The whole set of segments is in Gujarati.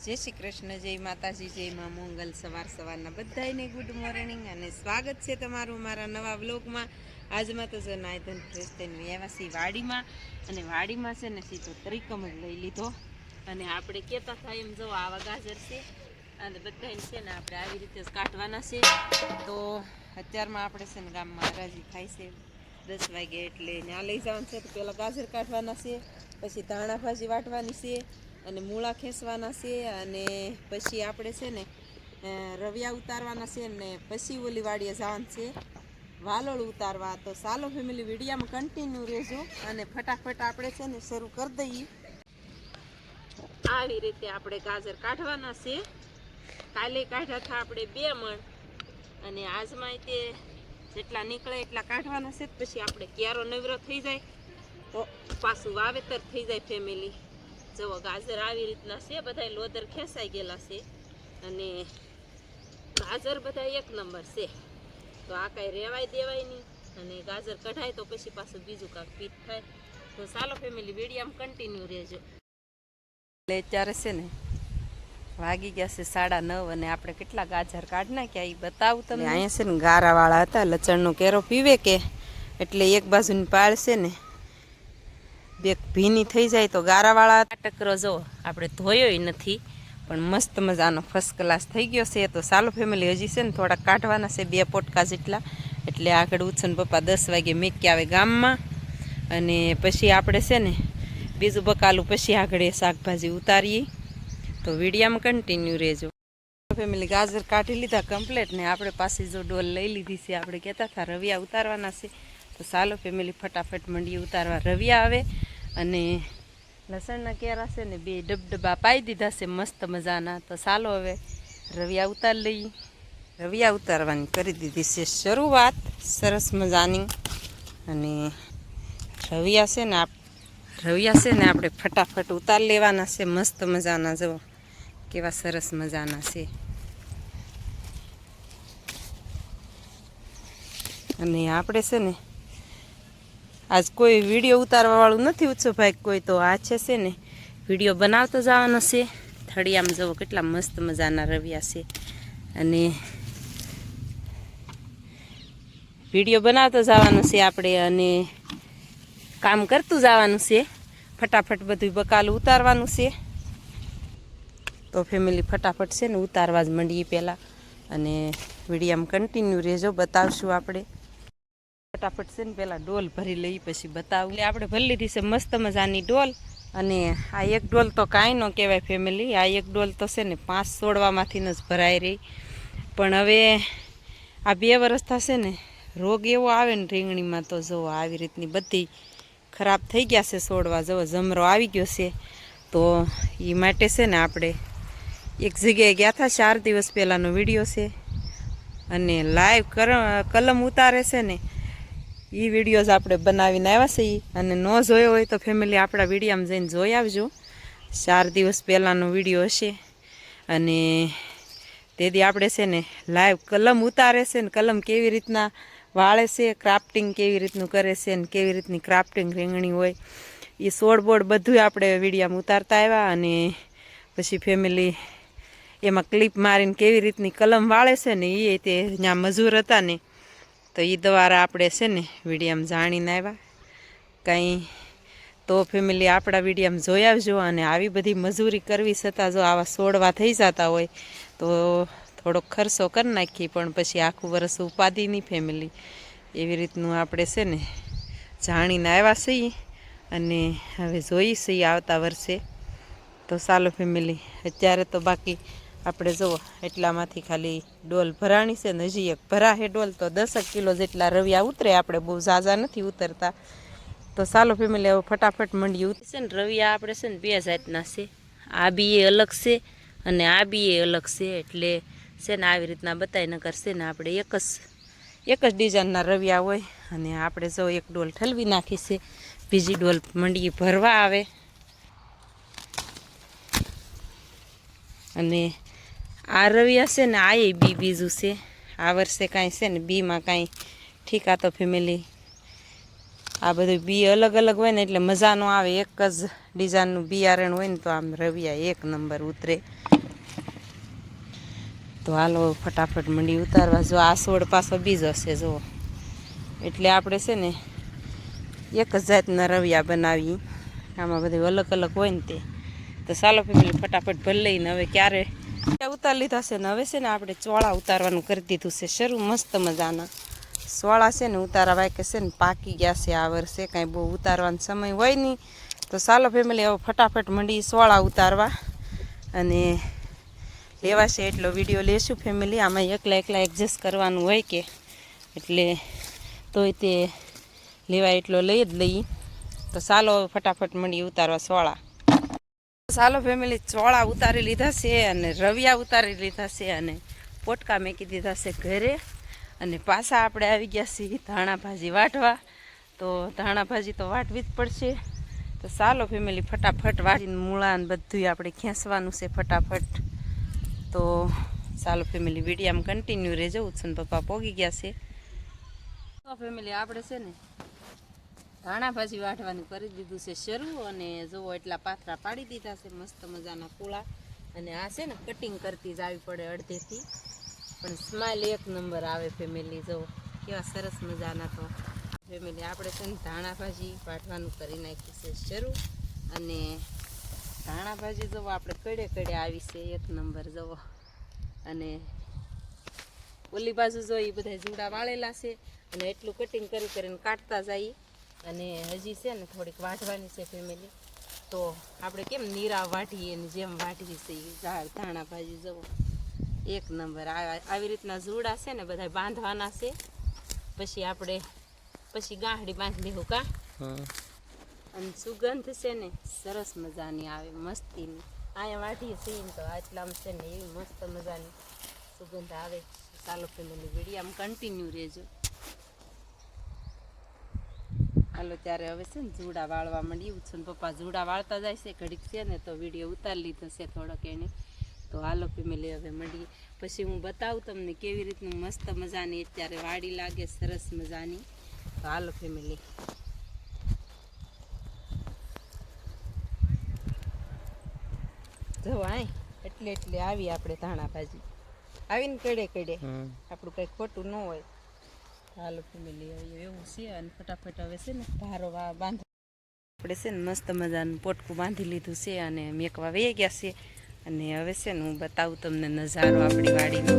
જય શ્રી કૃષ્ણ, જય માતાજી, જય મા મોંગલ। સવારના બધાને ગુડ મોર્નિંગ અને સ્વાગત છે તમારું મારા નવા વ્લોગમાં। આજમાં તો જો નાયધન ફ્રેશ થઈને આવ્યા છીએ વાડીમાં, અને વાડીમાં છે ને સીધો ત્રિકમ જ લઈ લીધો। અને આપણે કહેતા થાય એમ જો આવા ગાજર છે અને બધાને છે ને આપણે આવી રીતે જ કાઢવાના છે। તો અત્યારમાં આપણે છે ને ગામમાં હરાજી થાય છે 10 વાગે, એટલે ત્યાં લઈ જવાનું છે। તો પહેલાં ગાજર કાઢવાના છે, પછી ધાણા ભાજી વાટવાની છે, અને મૂળા ખેંચવાના છે, અને પછી આપણે છે ને રવિયા ઉતારવાના છે, ને પછી ઓલી વાડીએ જવાનું છે વાલોળ ઉતારવા। તો ચાલો ફેમિલી વિડીયામાં કન્ટિન્યુ રહેજો, અને ફટાફટ આપણે છે ને શરૂ કરી દઈએ। આવી રીતે આપણે ગાજર કાઢવાના છે। કાલે કાઢ્યા હતા આપણે 2 મણ, અને આજમાં તે જેટલા નીકળે એટલા કાઢવાના છે। પછી આપણે ક્યારો નવરો થઈ જાય તો પાછું વાવેતર થઈ જાય ફેમિલી। જો ગાજર આવી રીતના છે, બધા લોદર ખેંચાઈ ગયેલા છે, અને ગાજર બધા એક નંબર છે। તો આ કાંઈ રેવાય દેવાય નહીં, અને ગાજર કઢાય તો પછી પાછું બીજું કાંઈક પીત થાય। તો ચાલો ફેમિલી વિડીયામાં કન્ટિન્યુ રહેજો। એટલે અત્યારે છે ને વાગી ગયા છે 9:30, અને આપણે કેટલા ગાજર કાઢી નાખ્યા એ બતાવું તમને। અહીંયા છે ને ગારાવાળા હતા, લચણનો કેરો પીવે કે એટલે એક બાજુની પાળ છે ને બે ભીની થઈ જાય તો ગારાવાળા ટકરો જો આપણે ધોયો નથી, પણ મસ્ત મજાનો ફર્સ્ટ ક્લાસ થઈ ગયો છે। તો ચાલો ફેમિલી હજી છે ને થોડાક કાઢવાના છે, 2 પોટકા જેટલા, એટલે આગળ ઉછન પપ્પા 10 વાગે મેકી આવે ગામમાં, અને પછી આપણે છે ને બીજું બકાલું પછી આગળ શાકભાજી ઉતારીએ। તો વિડીયામાં કન્ટિન્યુ રહેજો ફેમિલી। ગાજર કાઢી લીધા કમ્પ્લેટ, ને આપણે પાછી જો ડોલ લઈ લીધી છે। આપણે કહેતા હતા રવિયા ઉતારવાના છે, તો ચાલો ફેમિલી ફટાફટ મંડીએ ઉતારવા રવિયા આવે। અને લસણના કેરા છે ને 2 ડબડબા પાઈ દીધા છે મસ્ત મજાના। તો ચાલો હવે રવિયા ઉતારી લઈએ। રવિયા ઉતારવાની કરી દીધી છે શરૂઆત સરસ મજાની, અને રવિયા છે ને આપણે ફટાફટ ઉતાર લેવાના છે મસ્ત મજાના। જો કેવા સરસ મજાના છે, અને આપણે છે ને આજ કોઈ વિડીયો ઉતારવા વાળું નથી ઉત્સવ ભાઈ કોઈ, તો આ છે ને વિડીયો બનાવતો જવાનો છે। થળિયામાં જવો કેટલા મસ્ત મજાના રવિયા છે, અને વિડીયો બનાવતો જવાનું છે આપણે, અને કામ કરતું જવાનું છે। ફટાફટ બધું બકાલું ઉતારવાનું છે। તો ફેમિલી ફટાફટ છે ને ઉતારવા જ મંડીએ પહેલાં, અને વિડીયામાં કન્ટિન્યુ રહેજો, બતાવશું આપણે। ફટાફટ છે ને પહેલાં ડોલ ભરી લઈ પછી બતાવું। એટલે આપણે ભરી લીધી છે મસ્ત મજાની ડોલ, અને આ એક ડોલ તો કાંઈ ન કહેવાય ફેમિલી। આ એક ડોલ તો છે ને 5 છોડવામાંથી જ ભરાઈ રહી, પણ હવે આ 2 વર્ષ થશે ને રોગ એવો આવે ને રીંગણીમાં, તો જુઓ આવી રીતની બધી ખરાબ થઈ ગયા છે છોડવા, જુઓ જમરો આવી ગયો છે। તો એ માટે છે ને આપણે એક જગ્યાએ ગયા હતા 4 દિવસ પહેલાંનો વિડીયો છે, અને લાઈવ કલમ ઉતારે છે ને એ વિડીયોઝ આપણે બનાવીને આવ્યા છીએ। અને ન જોયો હોય તો ફેમિલી આપણા વિડીયામાં જઈને જોઈ આવજો। 4 દિવસ પહેલાંનો વિડીયો હશે, અને તેથી આપણે છે ને લાઈવ કલમ ઉતારે છે ને કલમ કેવી રીતના વાળે છે, ક્રાફ્ટિંગ કેવી રીતનું કરે છે, ને કેવી રીતની ક્રાફ્ટિંગ રીંગણી હોય એ છોડ બોડ બધું આપણે વિડીયામાં ઉતારતા આવ્યા। અને પછી ફેમિલી એમાં ક્લિપ મારીને કેવી રીતની કલમ વાળે છે ને એ તે ત્યાં મજૂર હતા ને, તો એ દ્વારા આપણે છે ને વિડીયામાં જાણીને આવ્યા કંઈ। તો ફેમિલી આપણા વિડીયામાં જોઈ આવજો, અને આવી બધી મજૂરી કરવી છતાં જો આવા છોડવા થઈ જતા હોય તો થોડોક ખર્ચો કરી નાખીએ, પણ પછી આખું વરસ ઉપાધિની ફેમિલી એવી રીતનું આપણે છે ને જાણીને આવ્યા છીએ, અને હવે જોઈ છીએ આવતા વર્ષે। તો ચાલો ફેમિલી અત્યારે તો બાકી આપણે જુઓ એટલામાંથી ખાલી ડોલ ભરાણી છે ને હજી એક ભરાહે ડોલ, તો 10 કિલો જેટલા રવિયા ઉતરે, આપણે બહુ ઝાઝા નથી ઉતરતા। તો ચાલો ફેમિલી હવે ફટાફટ મંડી ઉતરશે ને રવિયા આપણે છે ને 2 જાતના છે, આ બી એ અલગ છે અને આ બી એ અલગ છે। એટલે છે ને આવી રીતના બતાવીને કરશે ને આપણે એક જ ડિઝાઇનના રવિયા હોય, અને આપણે જો એક ડોલ ઠલવી નાખી છે, બીજી ડોલ મંડી ભરવા આવે। અને આ રવિયા છે ને આ એ બી બીજું છે, આ વર્ષે કાંઈ છે ને બીમાં કાંઈ ઠીક। આ તો ફેમિલી આ બધું બી અલગ અલગ હોય ને એટલે મજા ન આવે, એક જ ડિઝાઇનનું બિયારણ હોય ને તો આમ રવિયા એક નંબર ઉતરે. તો હાલો ફટાફટ મંડી ઉતારવા. જો આ છોડ પાછો બીજો છે જુઓ, એટલે આપણે છે ને એક જ જાતના રવિયા બનાવી. આમાં બધું અલગ અલગ હોય ને તે. તો ચાલો ફેમિલી ફટાફટ ભરી લઈને હવે ક્યારે ઉતાર લીધા છે ને હવે છે ને આપણે ચોળા ઉતારવાનું કરી દીધું છે શરૂ. મસ્ત મજાના ચોળા છે ને ઉતારા વાયકે છે ને પાકી ગયા છે આ વર્ષે, કાંઈ બહુ ઉતારવાનો સમય હોય નહીં. તો ચાલો ફેમિલી હવે ફટાફટ મંડી ચોળા ઉતારવા અને લેવાશે એટલો વિડીયો લેશું ફેમિલી. આમાં એકલા એકલા એડજસ્ટ કરવાનું હોય કે એટલે તોય તે લેવા એટલો લઈ જ લઈએ. તો ચાલો ફટાફટ મંડી ઉતારવા ચોળા. ચાલો ફેમિલી ચોળા ઉતારી લીધા છે અને રવિયા ઉતારી લીધા છે અને પોટકા મેકી દીધા છે ઘરે. અને પાછા આપણે આવી ગયા છીએ ધાણા ભાજી વાટવા. તો ધાણા ભાજી તો વાટવી જ પડશે. તો ચાલો ફેમિલી ફટાફટ વાટીને મૂળા ને બધું આપણે ખેંચવાનું છે ફટાફટ. તો ચાલો ફેમિલી વિડીયામાં કન્ટિન્યુ રહેજો. ઉત્સન પપ્પા પોગી ગયા છે. તો ફેમિલી આપણે છે ને ધાણા ભાજી વાટવાનું કરી દીધું છે શરૂ. અને જુઓ એટલા પાથરા પાડી દીધા છે મસ્ત મજાના પૂળા. અને આ છે ને કટિંગ કરતી જ આવી પડે અડધેથી, પણ સ્માઇલ એક નંબર આવે ફેમિલી. જુઓ કેવા સરસ મજાના. તો ફેમિલી આપણે છે ને ધાણા ભાજી વાટવાનું કરી નાખ્યું છે શરૂ. અને ધાણા ભાજી જુઓ આપણે કડે કડે આવી છે એક નંબર જુઓ. અને ઓલી બાજુ જો એ બધા જુડા વાળેલા છે અને એટલું કટિંગ કરી કરીને કાઢતા જઈએ. અને હજી છે ને થોડીક વાટવાની છે ફેમિલી. તો આપણે કેમ નીરા વાટીએ ને જેમ વાટીએ છે ધાણા ભાજી જુઓ એક નંબર. આવી રીતના જુડા છે ને બધા બાંધવાના છે. પછી આપણે ગાંહડી બાંધી દેવું કા. અને સુગંધ છે ને સરસ મજાની આવે મસ્તીની. અહીંયા વાટીએ છીએ ને તો આટલામાં છે ને એવી મસ્ત મજાની સુગંધ આવે. ચાલો ફેમિલી વિડીયામાં કન્ટિન્યુ રહેજો. હાલો ત્યારે હવે છે ને જુડા વાળવા માંડ્યું છે ને પપ્પા જુડા વાળતા જાય છે ઘડીક છે ને તો વિડીયો ઉતારી લીધો છે થોડોક એને. તો હાલો ફેમિલી હવે મંડીએ. પછી હું બતાવું તમને કેવી રીતનું મસ્ત મજાની અત્યારે વાડી લાગે સરસ મજાની. તો હાલો ફેમિલી. જો આય એટલે આવી આપણે ધાણા ભાજી આવીને કડે કડે આપણું કંઈ ખોટું ન હોય. હાલો ફેમિલી એવું છે. અને ફટાફટ હવે છે ને ભારો બાંધ આપણે છે ને મસ્ત મજાનું પોટકું બાંધી લીધું છે અને મેકવા વહી ગયા છે. અને હવે છે ને હું બતાવું તમને નજારો આપણી વાડીનો.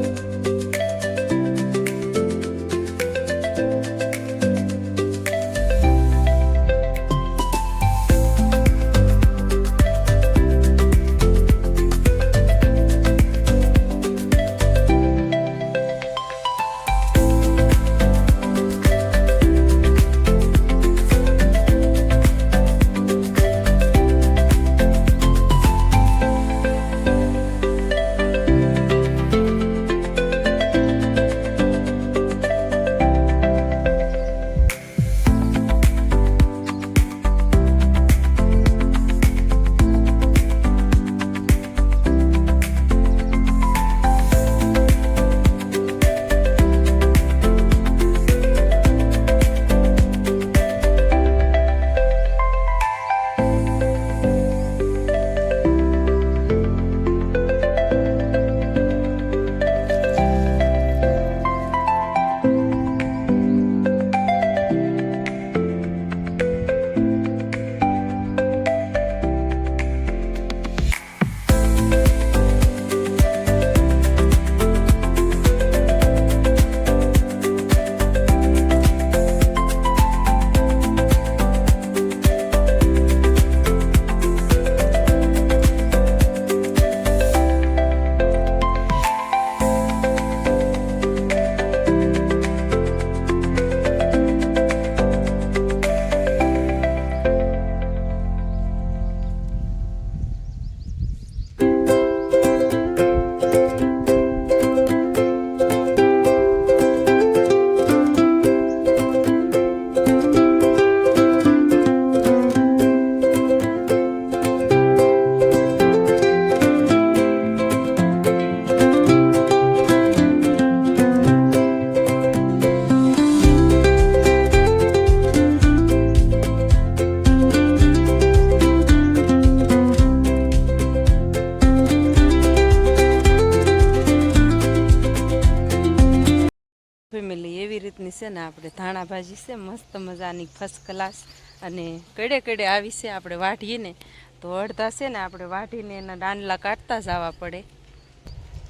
ફેમિલી એવી રીતની છે ને આપણે ધાણા ભાજી છે મસ્ત મજાની ફર્સ્ટ ક્લાસ અને કડે કડે આવી છે. આપણે વાઢીએ ને તો અડધા છે ને આપણે વાઢીને એના દાંડલા કાઢતા જવા પડે.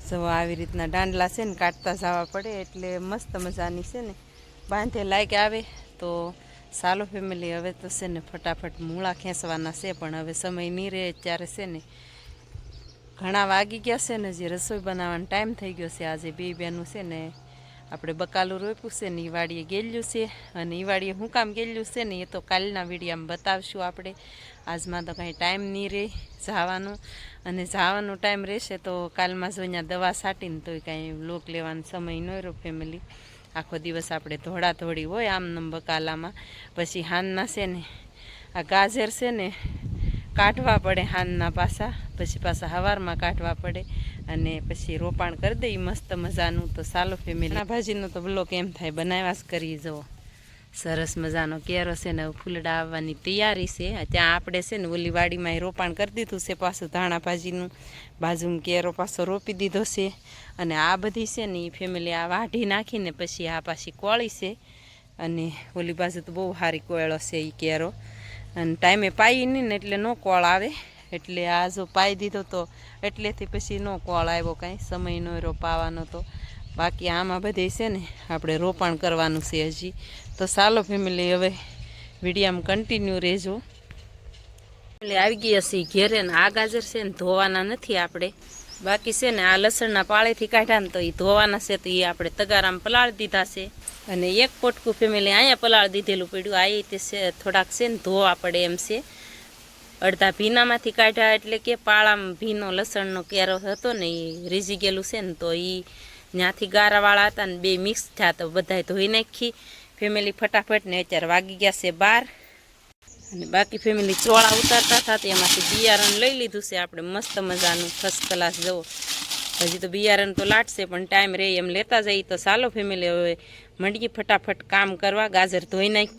જો આવી રીતના દાંડલા છે ને કાઢતા જવા પડે એટલે મસ્ત મજાની છે ને બાંધે લાગે આવે. તો ચાલો ફેમિલી હવે તો છે ને ફટાફટ મૂળા ખેંચવાના છે, પણ હવે સમય નહીં રહે ત્યારે છે ને ઘણા વાગી ગયા છે ને જે રસોઈ બનાવવાનો ટાઈમ થઈ ગયો છે. આજે બે બેનું છે ને આપણે બકાલું રોપ્યું છે ને એ વાડીએ ગેલ્યું છે, અને એ વાડીએ શું કામ ગેલ્યું છે ને એ તો કાલના વિડીયામાં બતાવશું આપણે. આજમાં તો કાંઈ ટાઈમ નહીં રહે જવાનું, અને જવાનો ટાઈમ રહેશે તો કાલમાં જો અહીંયા દવા છાંટીને તોય કાંઈ લોક લેવાનો સમય ન રહ્યો ફેમિલી. આખો દિવસ આપણે ધોળાધોળી હોય આમનમ બકાલામાં. પછી હાનના છે ને આ ગાજર છે ને કાઢવા પડે હાનના પાછા, પછી પાછા સવારમાં કાઢવા પડે અને પછી રોપાણ કરી દઈએ મસ્ત મજાનું. તો ચાલો ફેમિલી ભાજીનો તો બ્લોક એમ થાય બનાવ્યા જ કરી. જુઓ સરસ મજાનો કેરો છે ને ફૂલડા આવવાની તૈયારી છે. ત્યાં આપણે છે ને ઓલી વાડીમાં રોપાણ કરી દીધું છે પાછું ધાણા ભાજીનું, બાજુમાં કેરો પાછો રોપી દીધો છે. અને આ બધી છે ને એ ફેમિલી આ વાઢી નાખીને પછી આ પાછી કોળી છે, અને ઓલી બાજુ તો બહુ સારી કોળો છે એ કેરો. અને ટાઈમે પાઈ નહીં ને એટલે ન કોળ આવે, એટલે આ જો પાઈ દીધો તો એટલેથી પછી ન કોળ આવ્યો, કાંઈ સમય ન રહ્યો પાવાનો. તો બાકી આમાં બધે છે ને આપણે રોપાણ કરવાનું છે હજી. તો ચાલો ફેમિલી હવે વિડીયામાં કન્ટિન્યુ રહેજો. એટલે આવી ગઈ હશે ઘેરે ને આ ગાજર છે ને ધોવાના નથી આપણે, બાકી છે ને આ લસણના પાળેથી કાઢ્યા ને તો એ ધોવાના છે, તો એ આપણે તગારામાં પલાળી દીધા છે. અને એક પોટકું ફેમિલી અહીંયા પલાળી દીધેલું પડ્યું. આ તે છે થોડાક છે ને ધોવા પડે એમ છે. અડધા ભીનામાંથી કાઢ્યા એટલે કે પાળામાં ભીનો લસણનો કેરો હતો ને એ રીઝી ગયેલું છે ને, તો એ ત્યાંથી ગારાવાળા હતા ને બે મિક્સ થયા તો બધાય ધોઈ નાખી ફેમિલી ફટાફટ. ને અત્યારે વાગી ગયા છે 12. અને બાકી ફેમિલી ચોળા ઉતારતા હતા તો એમાંથી બિયારણ લઈ લીધું છે આપણે મસ્ત મજાનું ફર્સ્ટ ક્લાસ. જવો હજી તો બિયારણ તો લાટશે પણ ટાઈમ રહે એમ લેતા જઈએ. તો ચાલો ફેમિલી હવે મંડીએ ફટાફટ કામ કરવા. ગાજર ધોઈ નાખી.